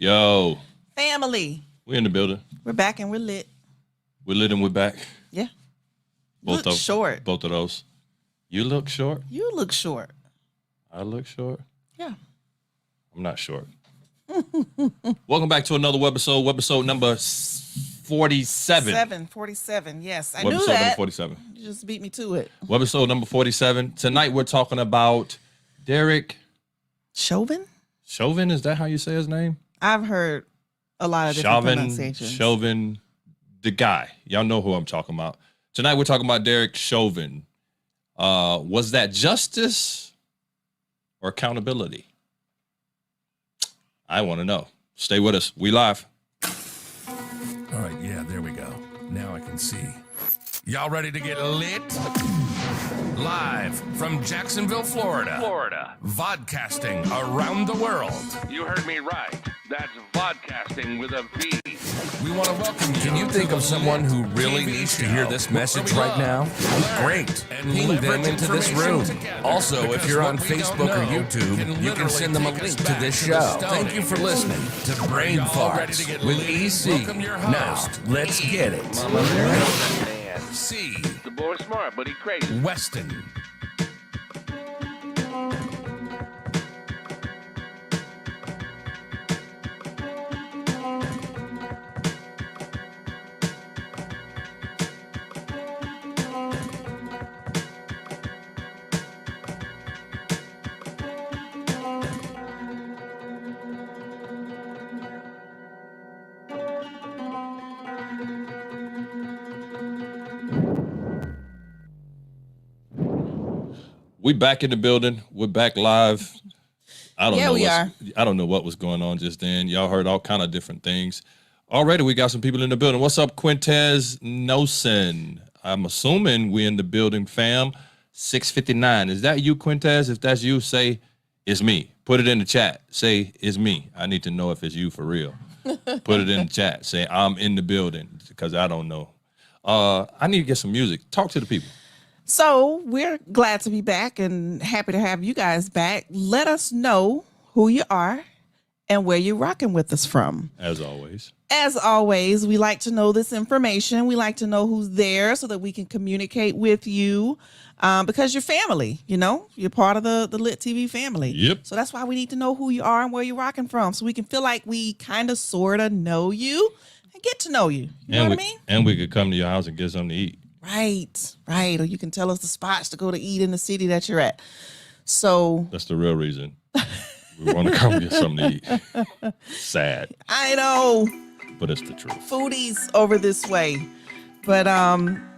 Yo. Family. We in the building. We're back and we're lit. We're lit and we're back. Yeah. Both look short. Both of those. You look short. You look short. I look short. Yeah. I'm not short. Welcome back to another webisode. Webisode number 47. 47. Yes, I Webisode knew that. Number 47. You just beat me to it. Webisode number 47. Tonight we're talking about DerrickChauvin. Chauvin, is that how you say his name? I've heard a lot of different pronunciations. Chauvin, the guy. Y'all know who I'm talking about. Tonight we're talking about DerrickChauvin. Was that justice or accountability? I want to know. Stay with us. We live. All right, yeah, there we go. Now I can see. Y'all ready to get lit? Live from Jacksonville, Florida. Vodcasting around the world. You heard me right. That's vodcasting with a V. We want to welcome you. Can you think of someone who really needs to hear this message right now? Great. Ping them into this room. Also, if you're on Facebook or YouTube, you can send them a link to this show. Thank you for listening to Brain Farts with EC. Now, let's get it. C. The boy's smart, but he crazy. Weston. We back in the building. We're back live. I don't Yeah, know. we are. I don't know what was going on just then. Y'all heard all kind of different things. Already, we got some people in the building. What's up, Quintez Nosen? I'm assuming we in the building, fam. 659. Is that you, Quintez? If that's you, say it's me. Put it in the chat. Say it's me. I need to know if it's you for real. Put it in the chat. Say I'm in the building because I don't know. I need to get some music. Talk to the people. So we're glad to be back and happy to have you guys back. Let us know who you are and where you're rocking with us from. As always. As always, we like to know this information. We like to know who's there so that we can communicate with you because you're family, you know, you're part of the LiT TV family. Yep. So that's why we need to know who you are and where you're rocking from so we can feel like we kind of sort of know you and get to know you. You know what I mean? And we could come to your house and get something to eat. Right. Or you can tell us the spots to go to eat in the city that you're at. So That's the real reason. We want to come get something to eat. Sad, I know but it's the truth. foodies over this way. But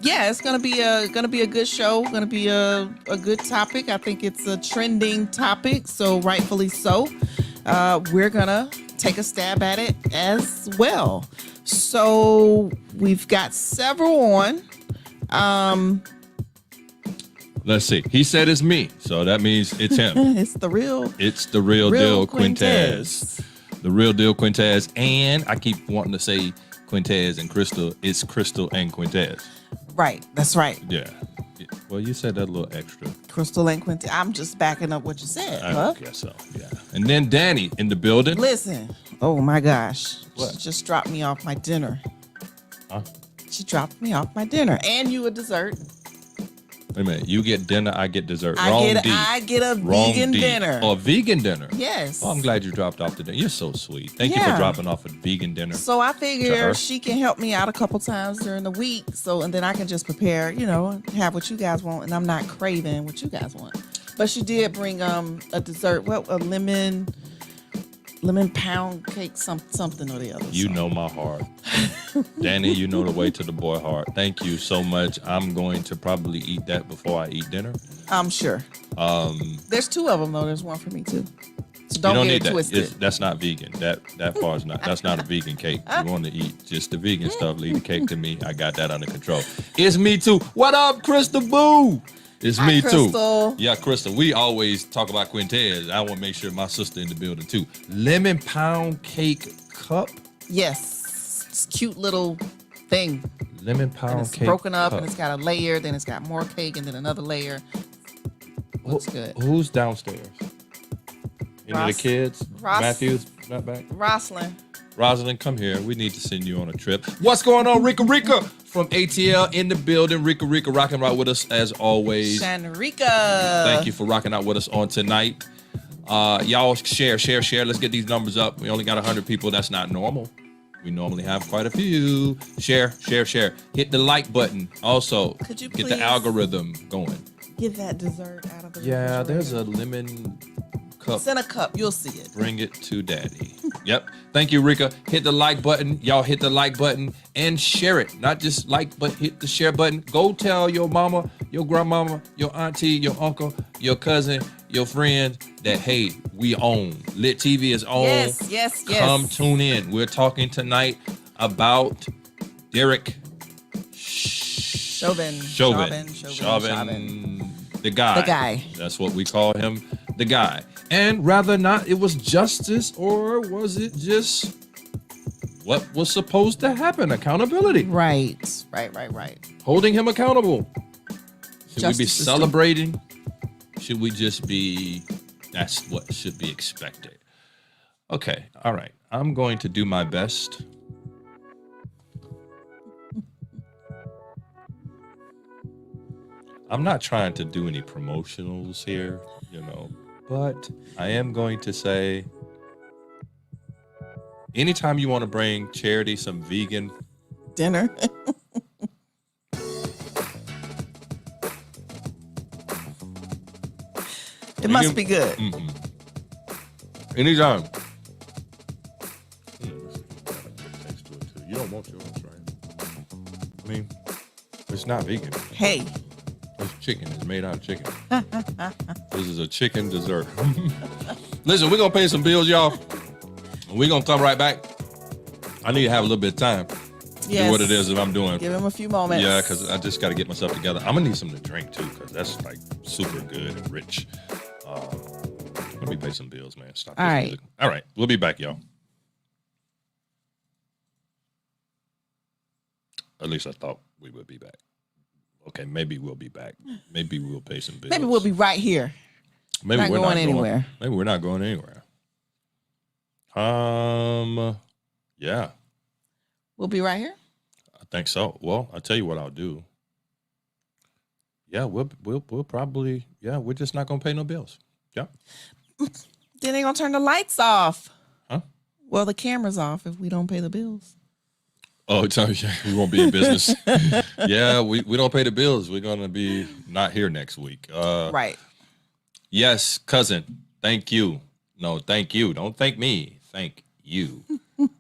yeah, it's gonna be a good show. Gonna be a good topic. I think it's a trending topic, so rightfully so. We're gonna take a stab at it as well. So we've got several on. Let's see. He said it's me, so that means it's him. It's the real Deal, Quintez. The real deal, Quintez. And I keep wanting to say Quintez and Crystal. It's Crystal and Quintez. Right. That's right. Yeah. Well, you said that a little extra. Crystal and Quintez. I'm just backing up what you said. I guess so. Yeah. And then Danny in the building. Listen. Oh my gosh. What? She just dropped me off my dinner. Huh? She dropped me off my dinner. And you a dessert. Wait a minute. You get dinner, I get dessert. I D. get a Wrong vegan D. dinner. Oh, a vegan dinner. Yes. Oh, I'm glad you dropped off the dinner. You're so sweet. Thank you Yeah. for dropping off a vegan dinner. So I To figure her. she can help me out a couple times during the week. So, and then I can just prepare, you know, have what you guys want. And I'm not craving what you guys want. But she did bring a dessert. What, a lemon pound cake, something or the other. You know my heart. Danny, you know the way to the boy heart. Thank you so much. I'm going to probably eat that before I eat dinner. I'm sure. There's two of them though. There's one for me too. So don't you get need it twisted. That's not vegan. That part is not. That's not a vegan cake. You want to eat just the vegan stuff. Leave the cake to me. I got that under control. It's me too. What up, Crystal Boo? It's Hi, me Crystal. too. Yeah, Crystal. We always talk about Quintez. I want to make sure my sister in the building too. Lemon pound cake cup. Yes. It's a cute little thing. Lemon pound And it's cake broken up cup. and it's got a layer, then it's got more cake and then another layer. Looks good. Who's downstairs? Any of Ross. the kids? Ross. Matthew's not back. Rosalind. Rosalind, come here. We need to send you on a trip. What's going on, Rika from ATL in the building. Rika rocking right with us as always. Shanrika. Thank you for rocking out with us on tonight. Y'all share. Let's get these numbers up. We only got 100 people. That's not normal. We normally have quite a few. Share. Hit the like button. Also, Could you get the please algorithm going. Get that dessert out of the Yeah, there's a refrigerator. lemon cup. It's in a cup. You'll see it. Bring it to daddy. Yep. Thank you, Rika. Hit the like button. Y'all hit the like button and share it. Not just like, but hit the share button. Go tell your mama, your grandmama, your auntie, your uncle, your cousin, your friend that, hey, we own. LiT TV is on. Yes. Come tune in. We're talking tonight about Derrick Chauvin. The guy. The guy. That's what we call him, the guy. And rather not, it was justice, or was it just what was supposed to happen? Accountability. Right. Holding him accountable. Should we be Justice system. celebrating? Should we just be, that's what should be expected. Okay, all right. I'm going to do my best. I'm not trying to do any promotionals here, you know, but I am going to say, anytime you want to bring Charity some vegan, Dinner. It must be good. anytime. You don't want yours, right? I mean, it's not vegan. Hey, This chicken is made out of chicken. This is a chicken dessert. Listen, we're going to pay some bills, y'all. We're going to come right back. I need to have a little bit of time to do what it is that I'm doing. Give him a few moments. Yeah, because I just got to get myself together. I'm going to need something to drink, too, because that's, like, super good and rich. Let me pay some bills, man. Stop this music. All right. We'll be back, y'all. At least I thought we would be back. Okay, maybe we'll be back. Maybe we'll pay some bills. Maybe we'll be right here. Maybe we're not going anywhere. Maybe we're not going anywhere. Yeah. We'll be right here. I think so. Well, I'll tell you what I'll do. Yeah, we'll probably, we're just not gonna pay no bills. Yeah. Then they're gonna turn the lights off. Huh? Well, the camera's off if we don't pay the bills. Oh, we won't be in business. Yeah, we don't pay the bills. We're gonna be not here next week. Right. Yes, cousin. Thank you. No, thank you. Don't thank me. Thank you.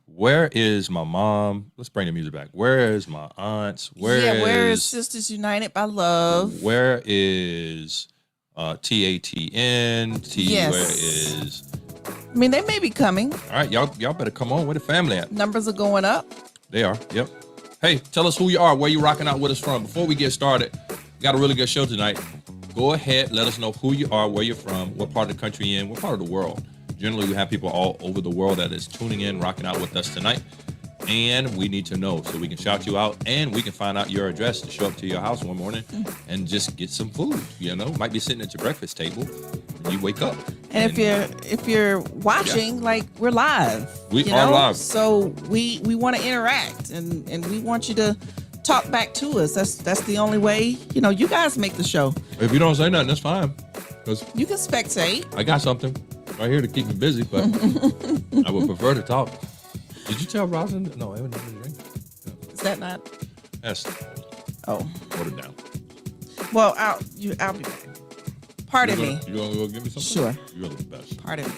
Where is my mom? Let's bring the music back. Where is my aunts? Where is Sisters United by Love? Where is TATN? Yes. Where is? I mean, they may be coming. All right, y'all better come on. Where the family at? Numbers are going up. They are. Yep. Hey, tell us who you are, where you rocking out with us from. Before we get started, we got a really good show tonight. Go ahead, let us know who you are, where you're from, what part of the country you're in, what part of the world. Generally, we have people all over the world that is tuning in, rocking out with us tonight. And we need to know so we can shout you out and we can find out your address to show up to your house one morning and just get some food. You know, might be sitting at your breakfast table and you wake up. And if you're watching, like, we're live. We are live. So we want to interact and we want you to talk back to us. That's the only way. You know, you guys make the show. If you don't say nothing, that's fine. Because you can spectate. I got something right here to keep me busy, but I would prefer to talk. Did you tell Rosalind? No, I haven't even drink. No. Is that not? Yes. Oh. Water down. Well, I'll be back. Pardon me. You gonna go give me something? Sure. You're the best. Pardon me.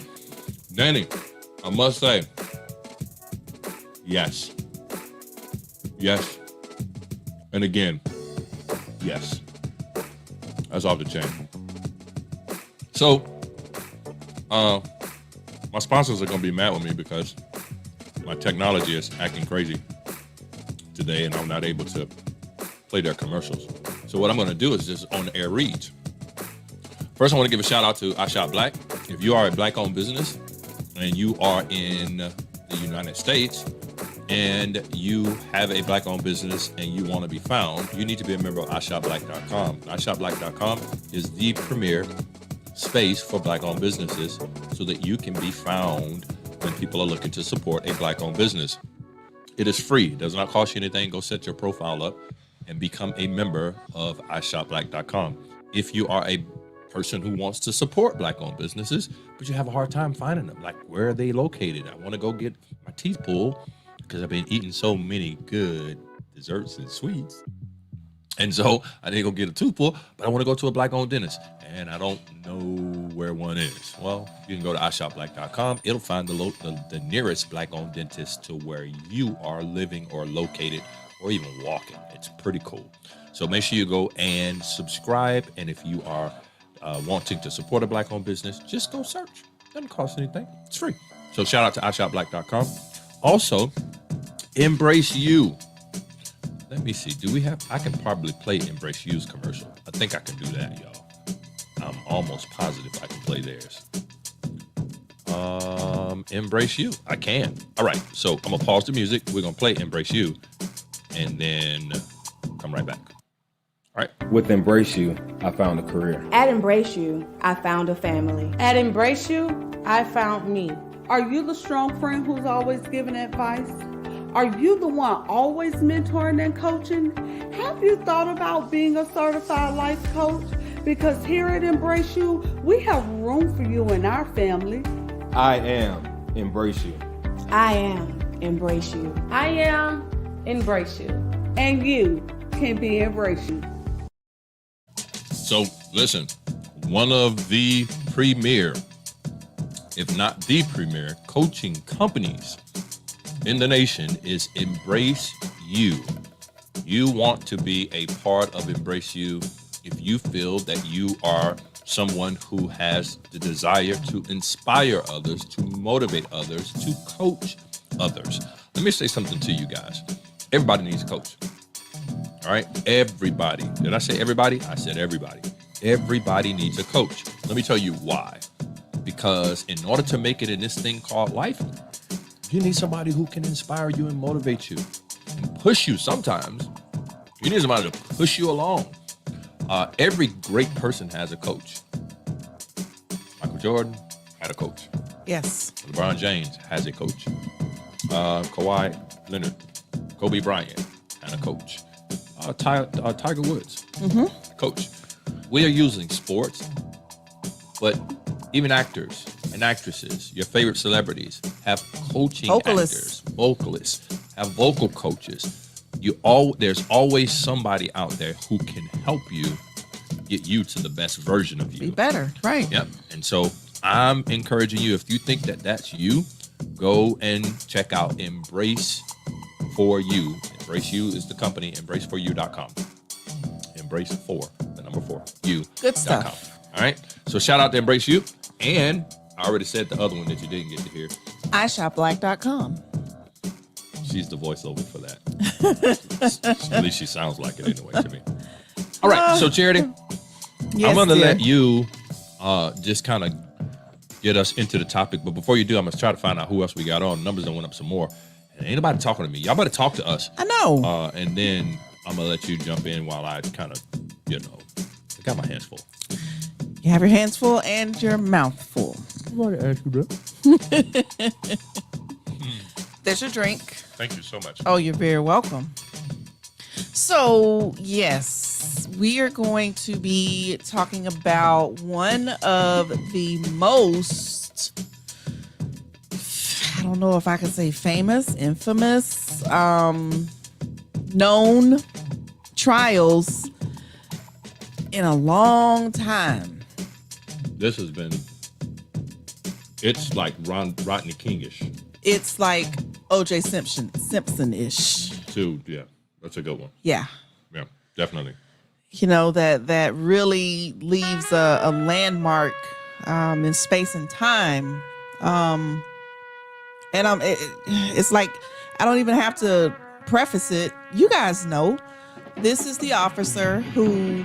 Danny, I must say, yes. Yes. And again, yes. That's off the chain. So, my sponsors are going to be mad with me because my technology is acting crazy today and I'm not able to play their commercials. So what I'm going to do is just on the air reads. First, I want to give a shout out to I Shop Black. If you are a black-owned business and you are in the United States and you have a black-owned business and you want to be found, you need to be a member of iShopBlack.com. iShopBlack.com is the premier space for black-owned businesses so that you can be found when people are looking to support a black-owned business. It is free. It does not cost you anything. Go set your profile up and become a member of iShopBlack.com. If you are a person who wants to support black-owned businesses, but you have a hard time finding them, like where are they located? I want to go get my teeth pulled because I've been eating so many good desserts and sweets. And so I didn't go get a tooth pull, but I want to go to a black-owned dentist, and I don't know where one is. Well, you can go to iShopBlack.com. It'll find the nearest black-owned dentist to where you are living or located or even walking. It's pretty cool. So make sure you go and subscribe, and if you are wanting to support a black-owned business, just go search. Doesn't cost anything. It's free. So shout out to iShopBlack.com. Also, Embrace You. Let me see. Do we have? I can probably play Embrace You's commercial. I think I can do that, y'all. I'm almost positive I can play theirs. Embrace You. I can. All right. So I'm gonna pause the music. We're gonna play Embrace You, and then come right back. All right. With Embrace You, I found a career. At Embrace You, I found a family. At Embrace You, I found me. Are you the strong friend who's always giving advice? Are you the one always mentoring and coaching? Have you thought about being a certified life coach? Because here at Embrace You, we have room for you in our family. I am Embrace You. I am Embrace You. I am Embrace You. And you can be Embrace You. So listen, one of the premier, if not the premier, coaching companies in the nation is Embrace You. You want to be a part of Embrace You. if you feel that you are someone who has the desire to inspire others, to motivate others, to coach others. Let me say something to you guys. Everybody needs a coach. All right? Everybody. Did I say everybody? I said everybody. Everybody needs a coach. Let me tell you why. Because in order to make it in this thing called life, you need somebody who can inspire you and motivate you and push you sometimes. You need somebody to push you along. Every great person has a coach. Michael Jordan had a coach. Yes. LeBron James has a coach. Kawhi Leonard, Kobe Bryant had a coach. Tiger Woods, coach. We are using sports, but even actors and actresses, your favorite celebrities, have coaching Vocalists. actors, vocalists, have vocal coaches. There's always somebody out there who can help you get you to the best version of you. Be better, right? Yep. And so I'm encouraging you, if you think that that's you, go and check out Embrace For You. Embrace You is the company, embrace4you.com. Embrace 4, the number 4, you. Good stuff. All right. So shout out to Embrace You. And I already said the other one that you didn't get to hear. iShopBlack.com. She's the voiceover for that. At least she sounds like it anyway to me. All right. So Charity, Yes, I'm going to dear. let you just kind of get us into the topic. But before you do, I'm going to try to find out who else we got on. Numbers done went up some more. And ain't nobody talking to me. Y'all better talk to us. I know. And then I'm going to let you jump in while I kind of, I got my hands full. You have your hands full and your mouth full. I've already asked you that. There's your drink. Thank you so much. Oh, you're very welcome. So, yes, we are going to be talking about one of the most, I don't know if I can say famous, infamous, known trials in a long time. This has been, it's like Rodney King-ish. It's like O.J. Simpson-ish. Too, yeah. That's a good one. Yeah. Yeah, definitely. That really leaves a landmark in space and time. And it's like, I don't even have to preface it. You guys know, this is the officer who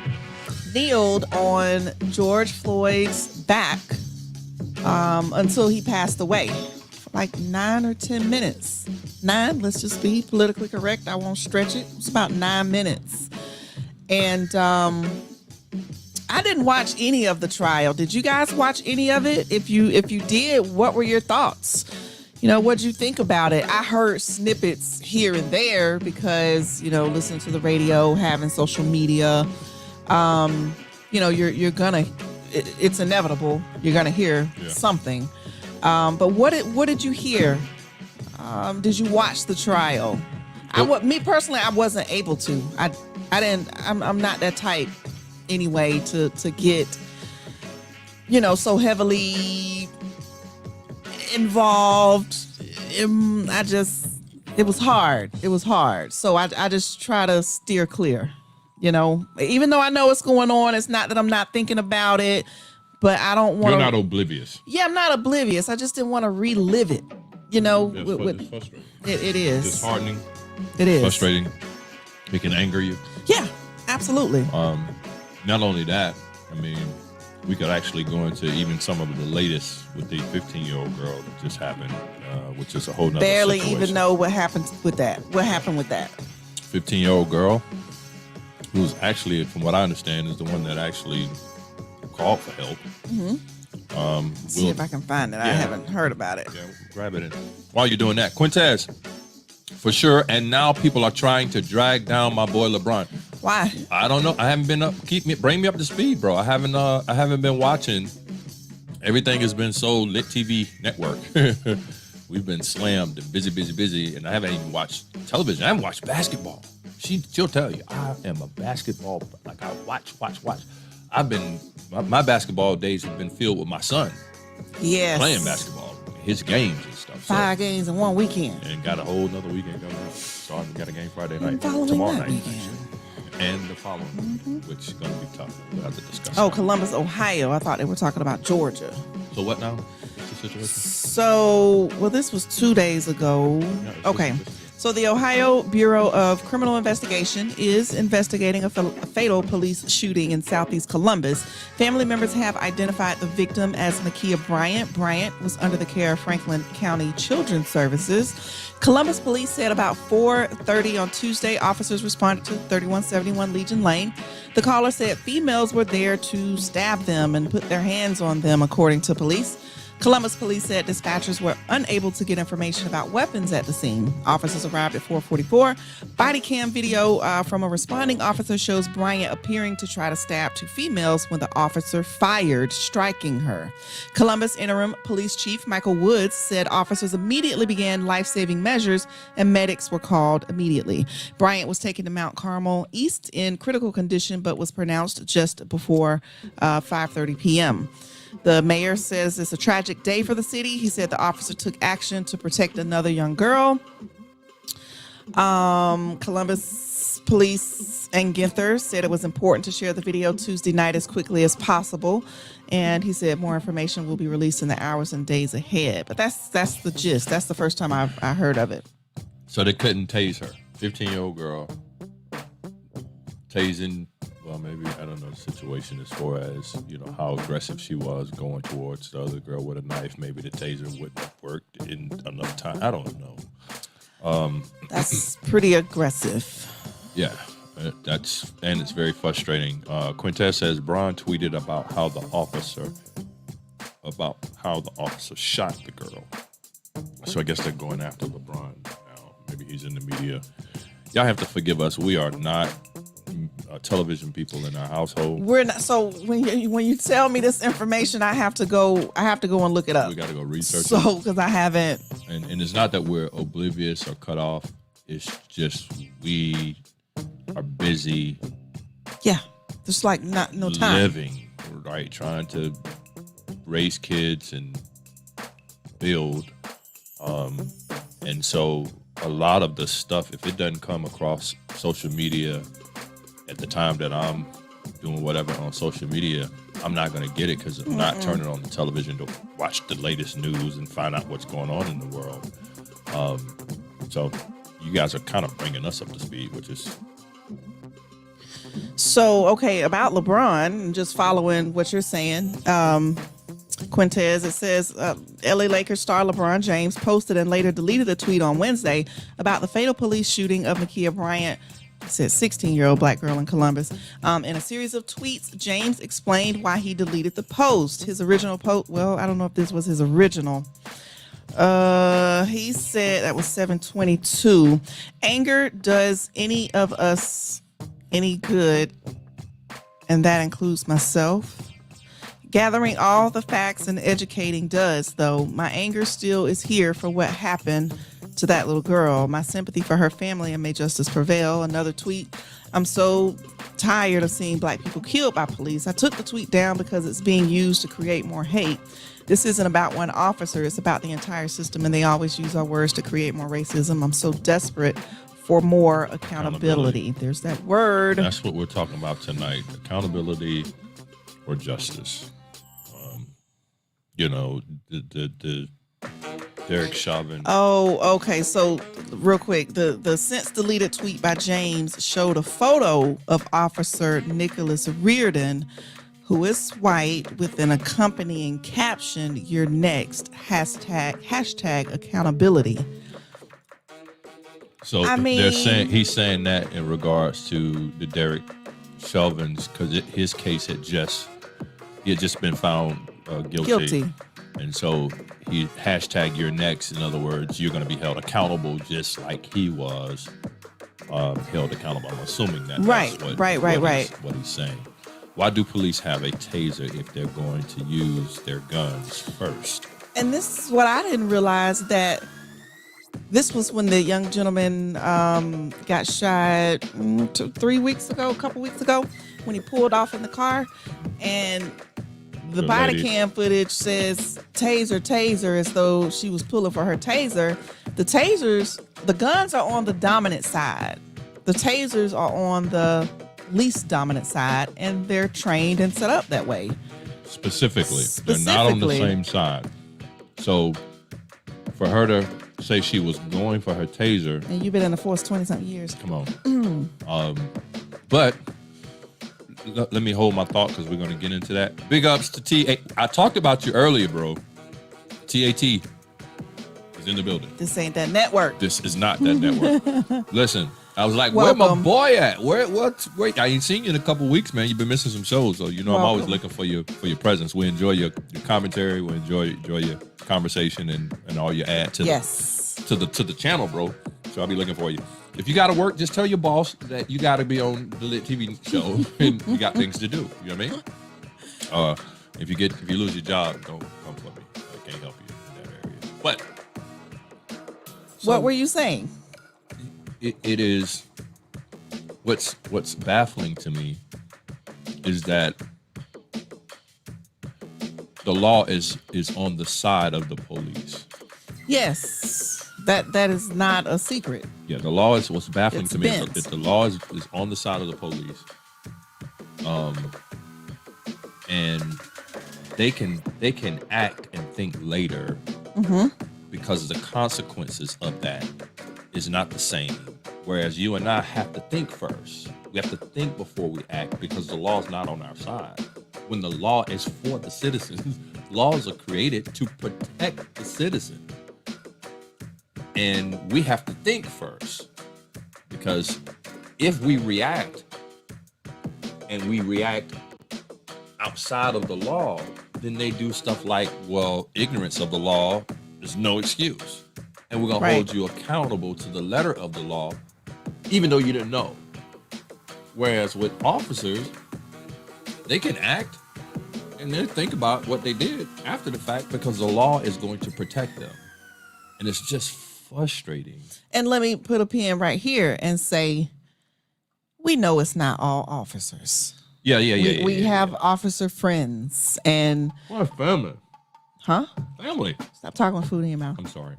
kneeled on George Floyd's back until he passed away. For like 9 or 10 minutes. 9, let's just be politically correct. I won't stretch it. It's about 9 minutes. And I didn't watch any of the trial. Did you guys watch any of it? If you did, what were your thoughts? What'd you think about it? I heard snippets here and there because, listening to the radio, having social media, you're gonna, it's inevitable. You're gonna hear something. But what did you hear? Did you watch the trial? Me personally, I wasn't able to. I didn't. I'm not that type anyway to get, so heavily involved. It was hard. It was hard. So I just try to steer clear. Even though I know what's going on, it's not that I'm not thinking about it, but I don't want. You're not oblivious. Yeah, I'm not oblivious. I just didn't want to relive it. It's frustrating. It is Disheartening. It is Frustrating. It can anger you. Yeah, absolutely. Not only that, we could actually go into even some of the latest with the 15-year-old girl that just happened, which is a whole nother Barely situation. even know what happened with that. What happened with that? 15-year-old girl, who's actually, from what I understand, is the one that actually called for help. See if I can find it. I haven't heard about it. Yeah, grab it in. While you're doing that, Quintez, for sure. And now people are trying to drag down my boy LeBron. Why? I don't know. I haven't been up. Bring me up to speed, bro. I haven't been watching. Everything has been so LiT TV network. We've been slammed and busy, and I haven't even watched television. I haven't watched basketball. She'll tell you, I am a basketball. Like I watch. I've been. My basketball days have been filled with my son. Yes. Playing basketball, his games and stuff. 5 games in one weekend. And got a whole another weekend coming up. Got a game Friday night. Following Tomorrow that night. weekend. and the following, which is going to be tough. We'll have to discuss. Oh, that. Columbus, Ohio. I thought they were talking about Georgia. So what now? What's the situation? So, well, this was 2 days ago. Okay. So the Ohio Bureau of Criminal Investigation is investigating a fatal police shooting in southeast Columbus. Family members have identified the victim as Nakia Bryant. Bryant was under the care of Franklin County Children's Services. Columbus police said about 4:30 on Tuesday, officers responded to 3171 Legion Lane. The caller said females were there to stab them and put their hands on them, according to police. Columbus police said dispatchers were unable to get information about weapons at the scene. Officers arrived at 4:44. Body cam video from a responding officer shows Bryant appearing to try to stab two females when the officer fired, striking her. Columbus Interim Police Chief Michael Woods said officers immediately began life-saving measures and medics were called immediately. Bryant was taken to Mount Carmel East in critical condition but was pronounced just before 5:30 p.m. The mayor says it's a tragic day for the city. He said the officer took action to protect another young girl. Columbus Police and Ginther said it was important to share the video Tuesday night as quickly as possible. And he said more information will be released in the hours and days ahead. But that's the gist. That's the first time I heard of it. So they couldn't tase her. 15-year-old girl tasing. Well, maybe, I don't know the situation as far as, how aggressive she was going towards the other girl with a knife. Maybe the taser wouldn't have worked in enough time. I don't know. That's pretty aggressive. Yeah, and it's very frustrating. Quintez says Braun tweeted about how the officer shot the girl. So I guess they're going after LeBron now. Maybe he's in the media. Y'all have to forgive us. We are not television people in our household. We're not. So when you tell me this information, I have to go and look it up. We got to go research it. So because I haven't. And it's not that we're oblivious or cut off. It's just we are busy. Yeah, there's like no time. Living, right? Trying to raise kids and build. And so a lot of the stuff, if it doesn't come across social media at the time that I'm doing whatever on social media, I'm not going to get it because I'm not turning on the television to watch the latest news and find out what's going on in the world. So you guys are kind of bringing us up to speed, which is... So, okay, about LeBron, just following what you're saying, Quintez, it says LA Lakers star LeBron James posted and later deleted a tweet on Wednesday about the fatal police shooting of Nakia Bryant, said 16-year-old black girl in Columbus. In a series of tweets, James explained why he deleted the post. His original post, well, I don't know if this was his original. He said that was 7/22. Anger does any of us any good, and that includes myself. Gathering all the facts and educating does, though. My anger still is here for what happened to that little girl. My sympathy for her family, and may justice prevail. Another tweet. I'm so tired of seeing black people killed by police. I took the tweet down because it's being used to create more hate. This isn't about one officer. It's about the entire system, and they always use our words to create more racism. I'm so desperate for more accountability. There's that word. That's what we're talking about tonight. Accountability or justice. The DerrickChauvin. Oh, okay. So real quick, the since deleted tweet by James showed a photo of Officer Nicholas Reardon, who is white, with an accompanying caption, "You're next, hashtag accountability." So he's saying that in regards to the DerrickChauvin's, because his case had just been found guilty. And so he hashtag you're next. In other words, you're going to be held accountable just like he was held accountable. I'm assuming that. Right. What he's saying. Why do police have a taser if they're going to use their guns first? And this is what I didn't realize, that this was when the young gentleman got shot 3 weeks ago, a couple weeks ago, when he pulled off in the car. And the body cam footage says taser, as though she was pulling for her taser. The guns are on the dominant side. The tasers are on the least dominant side, and they're trained and set up that way. Specifically, they're not on the same side. So for her to say she was going for her taser, And you've been in the force 20-something years. come on. But let me hold my thought because we're going to get into that. Big ups to T. I talked about you earlier, bro. TAT is in the building. This ain't that network. This is not that network. Listen, I was like, where my Welcome. boy at? Wait, I ain't seen you in a couple weeks, man. You've been missing some shows, so I'm always Welcome. looking for your presence. We enjoy your commentary. We enjoy your conversation and all your add to the channel, bro. So I'll be looking for you. If you got to work, just tell your boss that you got to be on the LiT TV show and you got things to do. You know what I mean? If you lose your job, don't come for me. I can't help you in that area. But What were you saying? it is what's baffling to me is that the law is on the side of the police. Yes, that is not a secret. Yeah, the law is what's baffling It's to me. bent. Is the law is on the side of the police, and they can act and think later because the consequences of that is not the same. Whereas you and I have to think first. We have to think before we act because the law is not on our side. When the law is for the citizens, laws are created to protect the citizen. And we have to think first, because if we react and we react outside of the law, then they do stuff like, well, ignorance of the law is no excuse. And we're going to hold you accountable to the letter of the law, even though you didn't know. Whereas with officers, they can act and then think about what they did after the fact because the law is going to protect them. And it's just frustrating. And let me put a pin right here and say, we know it's not all officers. Yeah. We have officer friends and What family? Family. stop talking with food in your mouth. I'm sorry.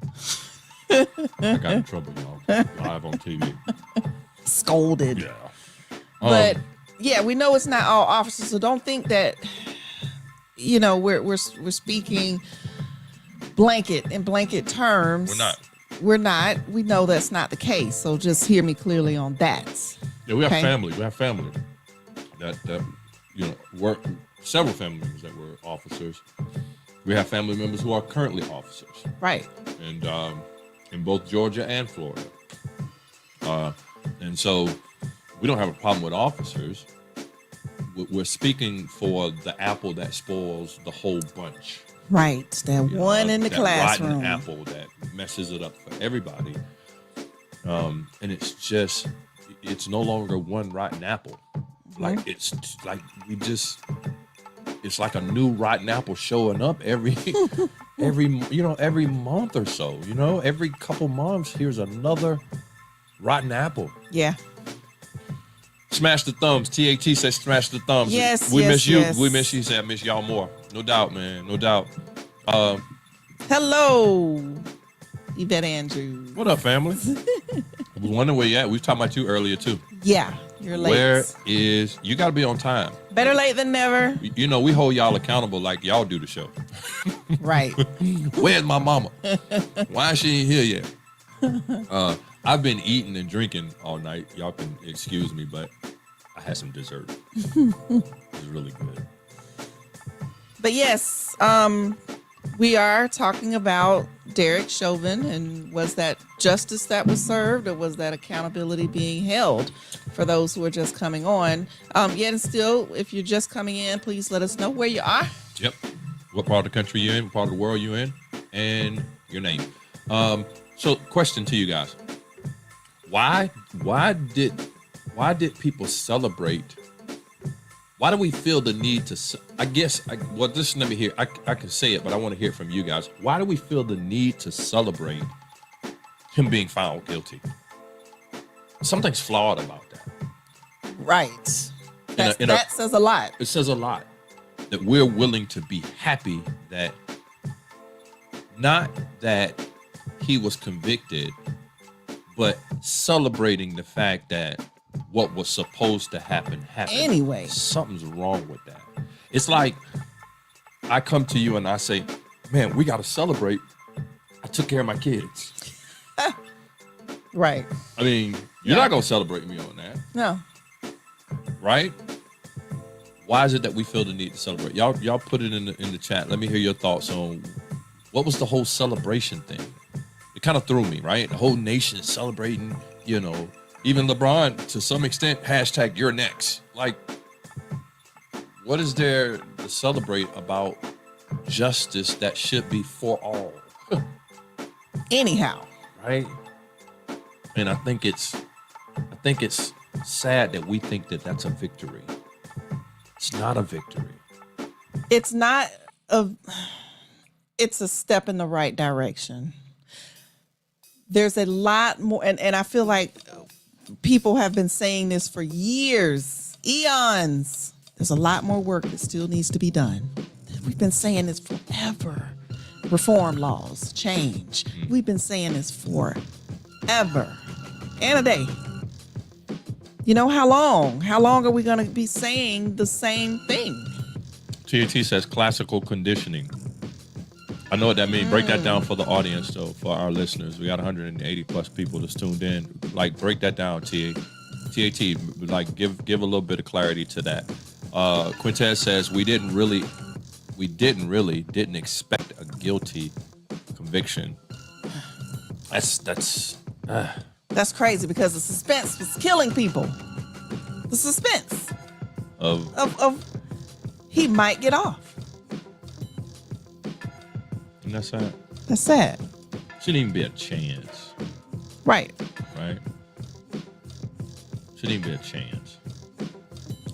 I got in trouble, y'all. Live on TV. Scolded. Yeah. But yeah, we know it's not all officers, so don't think that we're speaking blanket terms. We're not. We know that's not the case. So just hear me clearly on that. Yeah, we have Okay. family. We have family that work. Several family members that were officers. We have family members who are currently officers, Right. and in both Georgia and Florida. And so we don't have a problem with officers. We're speaking for the apple that spoils the whole bunch. Right. That You know, one in the that classroom. rotten apple that messes it up for everybody. And it's no longer one rotten apple. Like it's like a new rotten apple showing up every month or so. Every couple months here's another rotten apple. Yeah. Smash the thumbs. TAT says smash the thumbs. Yes, we yes, miss you. yes. We miss you. He said I miss y'all more. No doubt, man. No doubt. Hello, Yvette Andrews. What up, family? I was wondering where you at. We was talking about you earlier too. Yeah, you're late. Where is you? Got to be on time. Better late than never. We hold y'all accountable like y'all do the show. Right. Where's my mama? Why she ain't here yet? I've been eating and drinking all night. Y'all can excuse me, but I had some dessert. It was really good. But yes, we are talking about DerrickChauvin, and was that justice that was served, or was that accountability being held for those who are just coming on? Yet and still, if you're just coming in, please let us know where you are. Yep. What part of the country you're in, what part of the world you're in, and your name. So question to you guys. Why did people celebrate? Why do we feel the need to, let me hear. I can say it, but I want to hear it from you guys. Why do we feel the need to celebrate him being found guilty? Something's flawed about that. Right. That says a lot. It says a lot that we're willing to be happy that, not that he was convicted, but celebrating the fact that what was supposed to happen happened. Anyway. Something's wrong with that. It's like I come to you and I say, man, we got to celebrate. I took care of my kids. Right. I mean, you're not going to celebrate me on that. No. Right? Why is it that we feel the need to celebrate? Y'all put it in the chat. Let me hear your thoughts on what was the whole celebration thing. It kind of threw me, right? The whole nation celebrating, you know, even LeBron to some extent, hashtag you're next. Like, what is there to celebrate about justice that should be for all? Anyhow. Right? And I think it's sad that we think that that's a victory. It's not a victory. It's not it's a step in the right direction. There's a lot more, and I feel like people have been saying this for years, eons. There's a lot more work that still needs to be done. We've been saying this forever. Reform laws, change. We've been saying this forever and a day. You know, how long? How long are we going to be saying the same thing? TAT says classical conditioning. I know what that means. Break that down for the audience, though, for our listeners. We got 180 plus people that's tuned in. Like, break that down, TAT. Like, give a little bit of clarity to that. Quintez says we didn't expect a guilty conviction. That's crazy because the suspense was killing people. The suspense of he might get off. And that's sad. That's sad. Shouldn't even be a chance. Right. Right? Shouldn't even be a chance.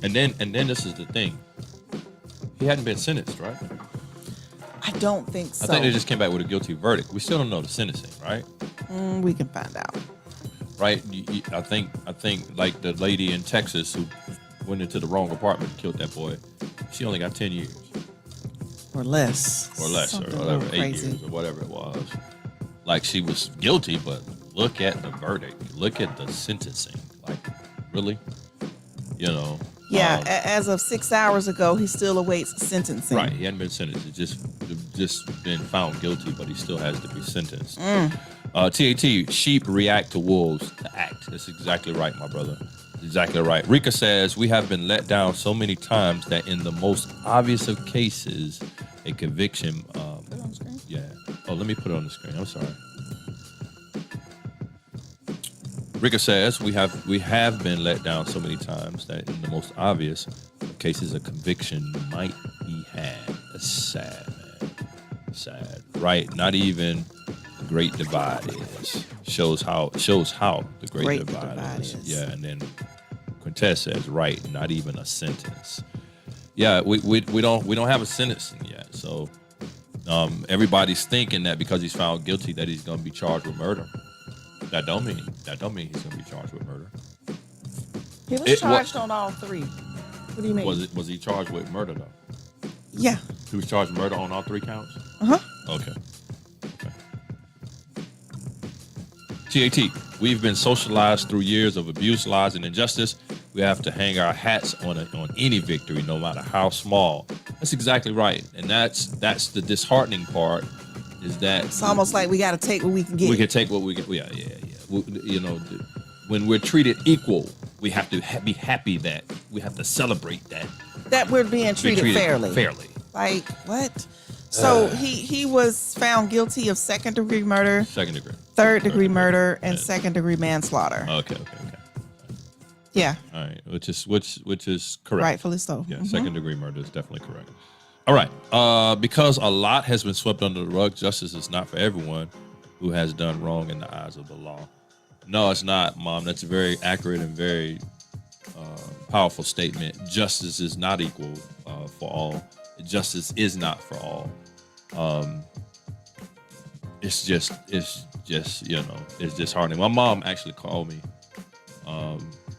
And then this is the thing. He hadn't been sentenced, right? I don't think so. I think they just came back with a guilty verdict. We still don't know the sentencing, right? We can find out. Right? I think like the lady in Texas who went into the wrong apartment and killed that boy, she only got 10 years. Or less. Or less, Something or a whatever, little 8 crazy. years or whatever it was. Like, she was guilty, but look at the verdict. Look at the sentencing. Like, really? You know? Yeah, as of 6 hours ago, he still awaits sentencing. Right, he hadn't been sentenced. It's just been found guilty, but he still has to be sentenced. TAT, sheep react to wolves to act. That's exactly right, my brother. Exactly right. Rika says, we have been let down so many times that in the most obvious of cases, a conviction. Put it on the screen. Yeah. Oh, let me put it on the screen. I'm sorry. Rika says, we have been let down so many times that in the most obvious of cases, a conviction might be had. That's sad, man. Sad. Right. Not even the Great Divide is. Shows how the Great Divide is. Yeah, and then Quintez says, right, not even a sentence. Yeah, we don't have a sentencing yet. So everybody's thinking that because he's found guilty that he's gonna be charged with murder. That don't mean he's gonna be charged with murder. He was charged on all three. What do you mean? Was he charged with murder though? Yeah. He was charged with murder on all 3 counts? Okay. TAT, we've been socialized through years of abuse, lies, and injustice. We have to hang our hats on any victory, no matter how small. That's exactly right. And that's the disheartening part, is that It's almost like we got to take what we can get. we can take what we get. Yeah. You know, when we're treated equal, we have to be happy that we have to celebrate that we're being treated fairly. Like, what? So he was found guilty of second-degree murder, third-degree murder, and second-degree manslaughter. Okay. Yeah. All right, which is correct. Rightfully so. Yeah, second-degree murder is definitely correct. All right, because a lot has been swept under the rug, justice is not for everyone who has done wrong in the eyes of the law. No, it's not, Mom. That's a very accurate and very powerful statement. Justice is not equal for all. Justice is not for all. It's just you know, it's disheartening. My mom actually called me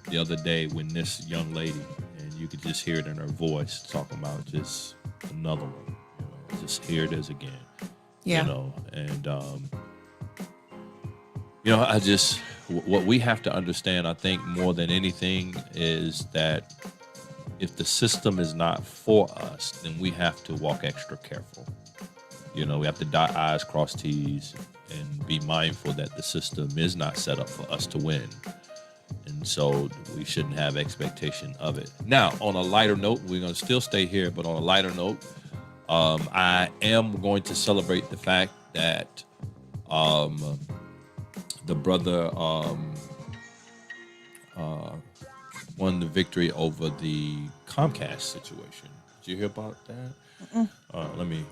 the other day when this young lady, and you could just hear it in her voice, talking about just another one. You know, just here it is again. Yeah. You know, and What we have to understand, I think, more than anything, is that if the system is not for us, then we have to walk extra careful. We have to dot I's, cross T's, and be mindful that the system is not set up for us to win. And so we shouldn't have expectation of it. Now, on a lighter note, we're going to still stay here, but on a lighter note, I am going to celebrate the fact that the brother won the victory over the Comcast situation. Did you hear about that? Let me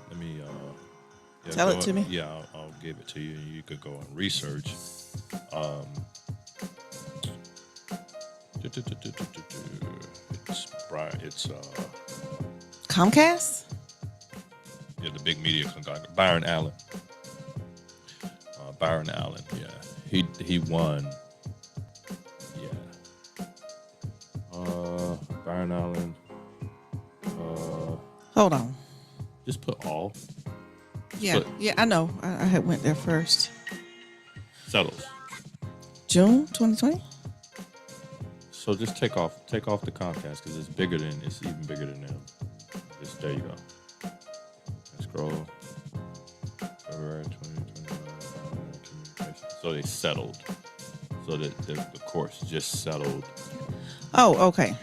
Tell it to me. Yeah, I'll give it to you. You could go and research. It's Comcast? Yeah, the big media conglomerate. Byron Allen. Yeah. He won. Yeah. Byron Allen. Hold on. Just put all. Yeah, I know. I had went there first. Settles. June 2020? So just take off the Comcast because it's even bigger than them. Just there you go. Scroll. February 2021. So they settled. So the courts just settled. Oh, okay.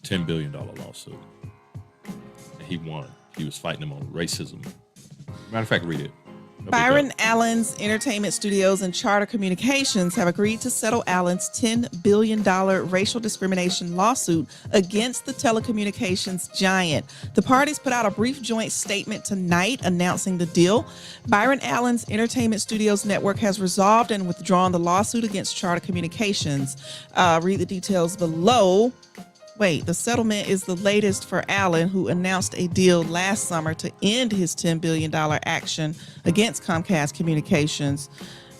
$10 billion lawsuit. And he won. He was fighting them on racism. Matter of fact, read it. Byron Allen's Entertainment Studios and Charter Communications have agreed to settle Allen's $10 billion racial discrimination lawsuit against the telecommunications giant. The parties put out a brief joint statement tonight announcing the deal. Byron Allen's Entertainment Studios network has resolved and withdrawn the lawsuit against Charter Communications. Read the details below. Wait, the settlement is the latest for Allen, who announced a deal last summer to end his $10 billion action against Comcast Communications.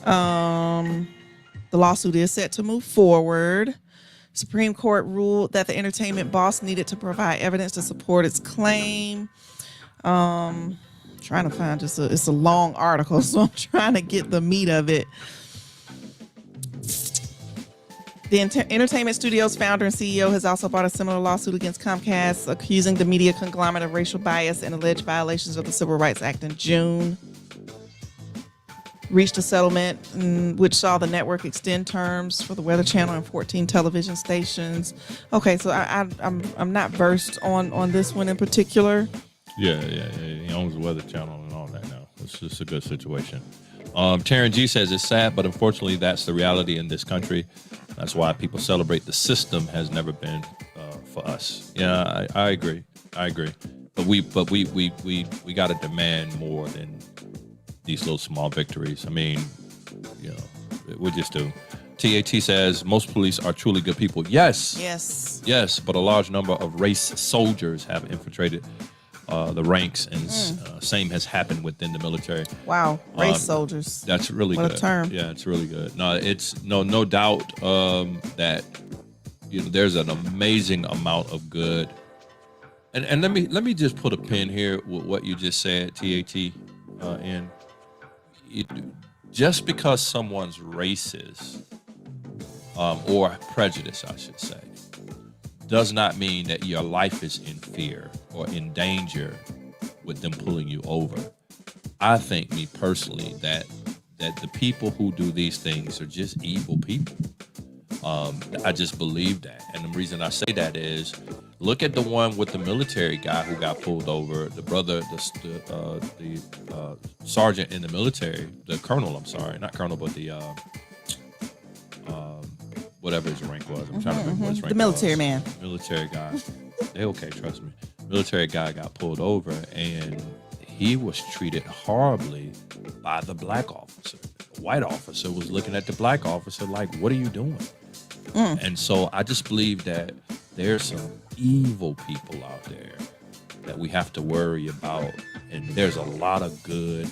The lawsuit is set to move forward. Supreme Court ruled that the entertainment boss needed to provide evidence to support its claim. Trying to find it's a long article, so I'm trying to get the meat of it. The Entertainment Studios founder and CEO has also brought a similar lawsuit against Comcast, accusing the media conglomerate of racial bias and alleged violations of the Civil Rights Act in June. Reached a settlement which saw the network extend terms for the Weather Channel and 14 television stations. Okay, so I'm not versed on this one in particular. Yeah. He owns the Weather Channel and all that now. It's just a good situation. Taryn G says it's sad, but unfortunately that's the reality in this country. That's why people celebrate. The system has never been for us. Yeah, I agree. But we got to demand more than these little small victories. I mean, we just do. TAT says most police are truly good people. Yes, but a large number of race soldiers have infiltrated the ranks, and same has happened within the military. Wow, race soldiers. That's really what good. A term. Yeah, it's really good. No, it's no doubt that there's an amazing amount of good. And let me just put a pin here with what you just said, TAT. Just because someone's racist or prejudice, I should say, does not mean that your life is in fear or in danger with them pulling you over. I think, me personally, that the people who do these things are just evil people. I just believe that. And the reason I say that is, look at the one with the military guy who got pulled over, the brother, the sergeant in the military, the colonel, I'm sorry, not colonel, but the whatever his rank was. I'm trying to remember what his rank was. The military man. Military guy. They okay, trust me. Military guy got pulled over, and he was treated horribly by the black officer. The white officer was looking at the black officer like, what are you doing? And so I just believe that there's some evil people out there that we have to worry about. And there's a lot of good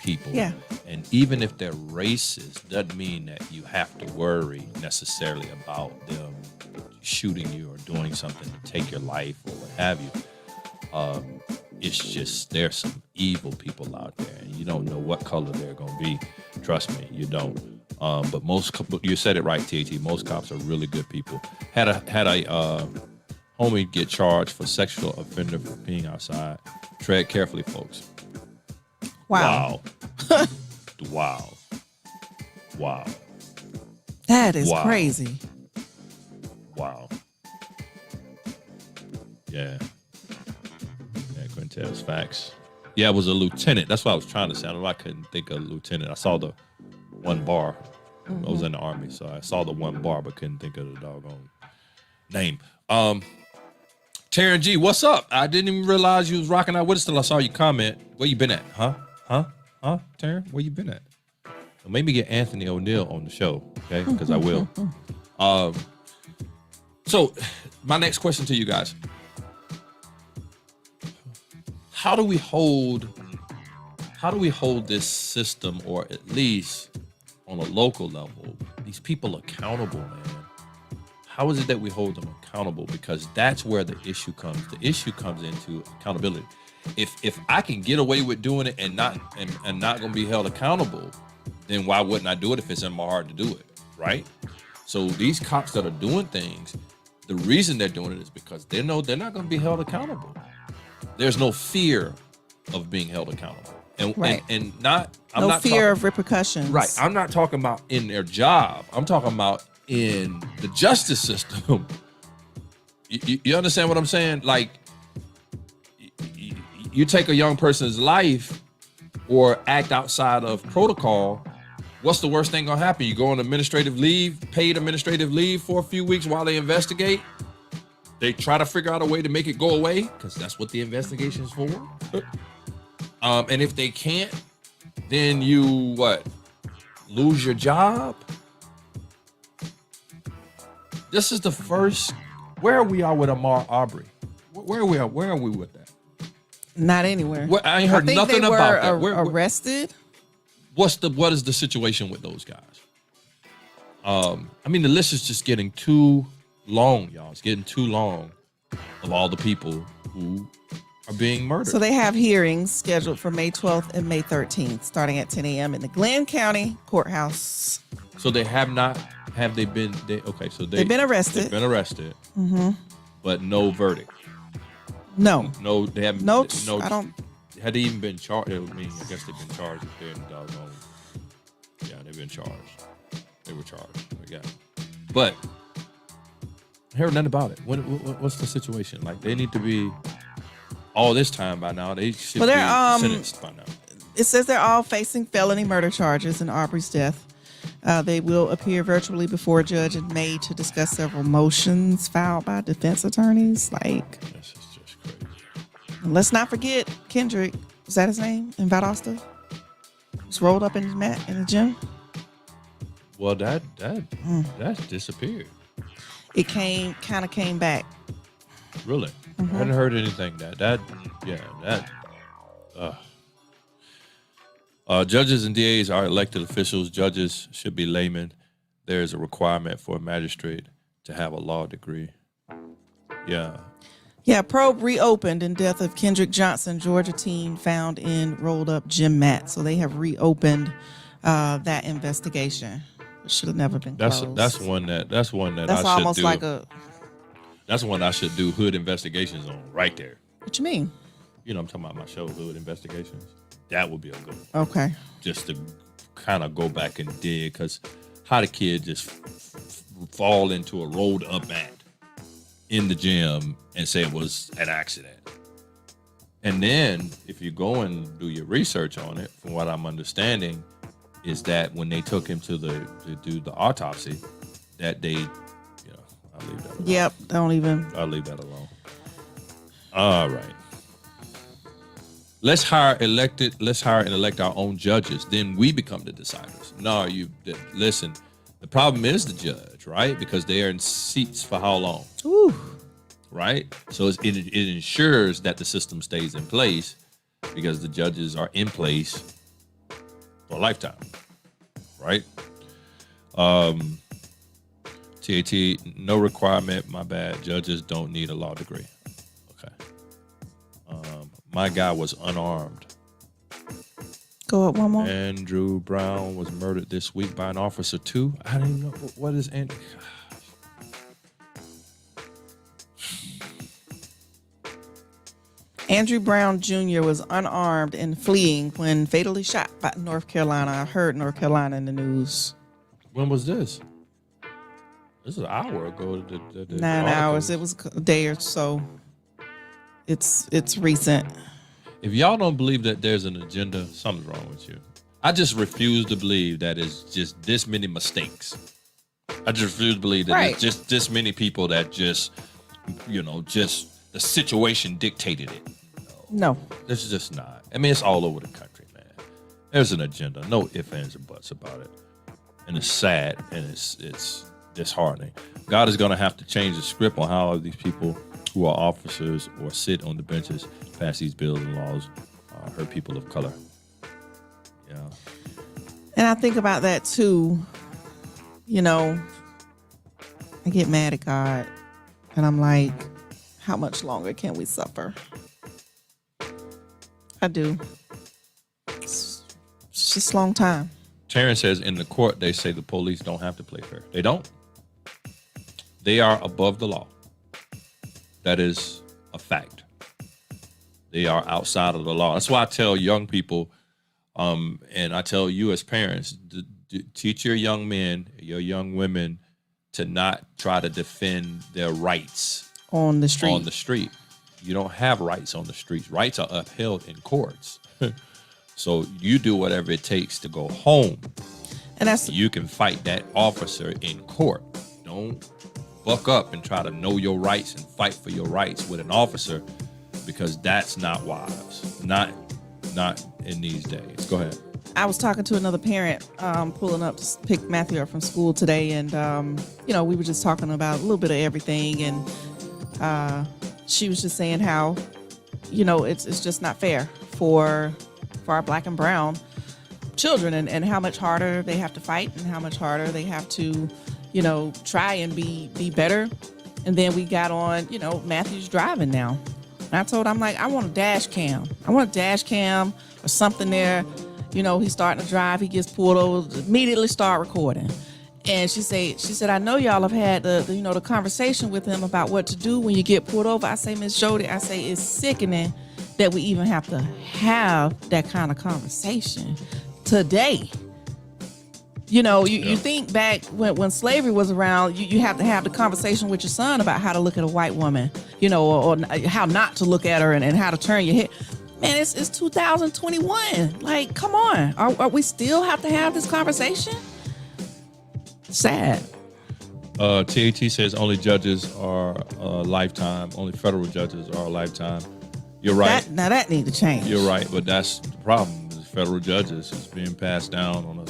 people. Yeah. And even if they're racist, doesn't mean that you have to worry necessarily about them shooting you or doing something to take your life or what have you. It's just there's some evil people out there, and you don't know what color they're going to be. Trust me, you don't. But you said it right, TAT. Most cops are really good people. Had a homie get charged for sexual offender for being outside. Tread carefully, folks. Wow. Wow. Wow. That is Wow. crazy. Wow. Yeah. Yeah, Quintez, facts. Yeah, it was a lieutenant. That's what I was trying to say. I don't know, I couldn't think of lieutenant. I saw the one bar. I was in the Army, so I saw the one bar, but couldn't think of the doggone name. Taryn G, what's up? I didn't even realize you was rocking out with us till I saw you comment. Where you been at? Huh? Taryn, where you been at? Well, maybe get Anthony O'Neill on the show, okay? Because I will. So, my next question to you guys. How do we hold this system, or at least on a local level, these people accountable, man? How is it that we hold them accountable? Because that's where the issue comes. The issue comes into accountability. If I can get away with doing it and not gonna be held accountable, then why wouldn't I do it if it's in my heart to do it, right? So these cops that are doing things, the reason they're doing it is because they know they're not gonna be held accountable. There's no fear of being held accountable. And Right. and not I'm No not fear talking, of repercussions. right. I'm not talking about in their job. I'm talking about in the justice system. You understand what I'm saying? Like, you take a young person's life or act outside of protocol, what's the worst thing gonna happen? You go on administrative leave, paid administrative leave for a few weeks while they investigate. They try to figure out a way to make it go away, because that's what the investigation is for. And if they can't, then you lose your job? This is the first. Where are we with Ahmaud Arbery? Where are we with that? Not anywhere. I ain't heard think nothing they were about that. Where- arrested. what is the situation with those guys? I mean, the list is just getting too long, y'all. It's getting too long of all the people who are being murdered. So they have hearings scheduled for May 12th and May 13th, starting at 10 a.m. in the Glenn County Courthouse. So they have not. Have they been? Okay, so They've been arrested. They've been arrested. Mm-hmm. But no verdict. No. No, they haven't. No, No. I don't. Had they even been charged? I mean, I guess they've been charged if they're in the doggone. Yeah, they've been charged. They were charged. Yeah. But I heard nothing about it. What's the situation? Like, they need to be all this time by now. They should be sentenced by now. It says they're all facing felony murder charges in Aubrey's death. They will appear virtually before a judge in May to discuss several motions filed by defense attorneys. Like, This is just crazy. and let's not forget Kendrick. Was that his name in Valdosta? Was rolled up in his mat in the gym. Well, that disappeared. It came back. Really? I hadn't heard anything judges and DAs are elected officials. Judges should be laymen. There is a requirement for a magistrate to have a law degree. Yeah. Yeah, probe reopened in death of Kendrick Johnson, Georgia teen found in rolled up gym mat. So they have reopened that investigation. It should have never been closed. That's one that That's I almost should do. like a. That's one I should do hood investigations on right there. What you mean? You know, I'm talking about my show, Hood Investigations. That would be a good one. Okay. Just to kind of go back and dig, because how the kid just fall into a rolled up mat in the gym and say it was an accident. And then if you go and do your research on it, from what I'm understanding, is that when they took him to do the autopsy, that they, I'll leave that alone. Yep. Don't even. I'll leave that alone. All right. Let's hire and elect our own judges. Then we become the deciders. No, listen. The problem is the judge, right? Because they are in seats for how long? Ooh. Right? So it ensures that the system stays in place because the judges are in place for a lifetime, right? TAT, no requirement. My bad. Judges don't need a law degree. Okay. My guy was unarmed. Go up one more. Andrew Brown was murdered this week by an officer too. I don't even know what is Andrew. Andrew Brown Jr. was unarmed and fleeing when fatally shot by North Carolina. I heard North Carolina in the news. When was this? This is an hour ago. 9 hours. It was a day or so. It's recent. If y'all don't believe that there's an agenda, something's wrong with you. I just refuse to believe that it's just this many mistakes. I just refuse to believe that it's just this many people that just the situation dictated it. No. This is just not. I mean, it's all over the country, man. There's an agenda. No ifs, ands, or buts about it. And it's sad and it's disheartening. God is going to have to change the script on how these people who are officers or sit on the benches pass these bills and laws hurt people of color. Yeah. And I think about that too. You know, I get mad at God and I'm like, how much longer can we suffer? I do. It's just a long time. Terrence says in the court, they say the police don't have to play fair. They don't. They are above the law. That is a fact. They are outside of the law. That's why I tell young people, and I tell you as parents, teach your young men, your young women to not try to defend their rights on the street. On the street. You don't have rights on the streets. Rights are upheld in courts. So you do whatever it takes to go home. And you can fight that officer in court. Don't buck up and try to know your rights and fight for your rights with an officer, because that's not wise. Not in these days. Go ahead. I was talking to another parent, pulling up to pick Matthew up from school today, and we were just talking about a little bit of everything, and she was just saying how, it's just not fair for our black and brown children, and how much harder they have to fight and how much harder they have to, try and be better. And then we got on, Matthew's driving now. And I told him, I'm like, I want a dash cam. I want a dash cam or something there. He's starting to drive. He gets pulled over, immediately start recording. And she said, I know y'all have had the conversation with him about what to do when you get pulled over. I say, Miss Jody, it's sickening that we even have to have that kind of conversation today. You think back when slavery was around, you have to have the conversation with your son about how to look at a white woman, or how not to look at her and how to turn your head. Man, it's 2021. Like, come on. Are we still have to have this conversation? Sad. TAT says only judges are lifetime. Only federal judges are a lifetime. You're right. That need to change. You're right, but that's the problem. The federal judges is being passed down on a